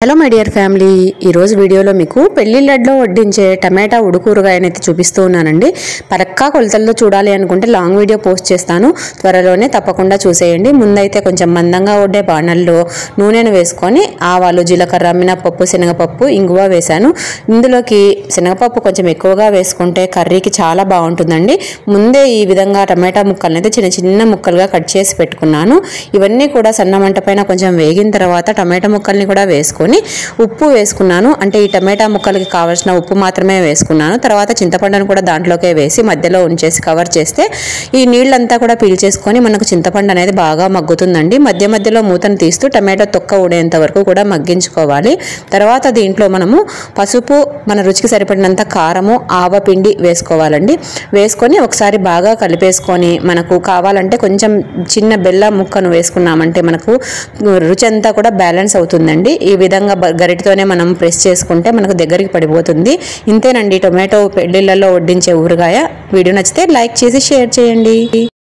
Hello my dear family, ఈరోజు వీడియోలో మీకు పెళ్లిళ్ళలో వడ్డించే టమాటా ఉడుకూరగాయనైతే చూపిస్తూ ఉన్నానండి. పరక్కా కొలతల్లో చూడాలి అనుకుంటే లాంగ్ వీడియో పోస్ట్ చేస్తాను, త్వరలోనే తప్పకుండా చూసేయండి. ముందైతే కొంచెం మందంగా వడ్డే బాణల్లో నూనెను వేసుకొని ఆవాలు, జీలకర్ర, మినపప్పు, శనగపప్పు, ఇంగువ వేశాను. ఇందులోకి శనగపప్పు కొంచెం ఎక్కువగా వేసుకుంటే కర్రీకి చాలా బాగుంటుందండి. ముందే ఈ విధంగా టమాటా ముక్కలను అయితే చిన్న చిన్న ముక్కలుగా కట్ చేసి పెట్టుకున్నాను. ఇవన్నీ కూడా సన్న మంట పైన కొంచెం వేగిన తర్వాత టమాటా ముక్కల్ని కూడా వేసుకొని ఉప్పు వేసుకున్నాను. అంటే ఈ టమాటా ముక్కలకి కావాల్సిన ఉప్పు మాత్రమే వేసుకున్నాను. తర్వాత చింతపండును కూడా దాంట్లోకే వేసి మధ్యలో ఉంచేసి కవర్ చేస్తే ఈ నీళ్ళంతా కూడా పీల్చేసుకొని మనకు చింతపండు అనేది బాగా మగ్గుతుందండి. మధ్య మధ్యలో మూతను తీస్తూ టమాటా తొక్క ఊడేంత వరకు కూడా మగ్గించుకోవాలి. తర్వాత దీంట్లో మనము పసుపు, మన రుచికి సరిపడినంత కారము, ఆవపిండి వేసుకోవాలండి. వేసుకొని ఒకసారి బాగా కలిపేసుకొని మనకు కావాలంటే కొంచెం చిన్న బెల్లం ముక్కను వేసుకున్నామంటే మనకు రుచి అంతా కూడా బ్యాలెన్స్ అవుతుందండి. ఈ విధంగా గరిటతోనే మనం ప్రెస్ చేసుకుంటే మనకు దగ్గరికి పడిపోతుంది. ఇంతేనండి టొమాటో పెళ్లిళ్ళలో వడ్డించే ఊరగాయ. వీడియో నచ్చితే లైక్ చేసి షేర్ చేయండి.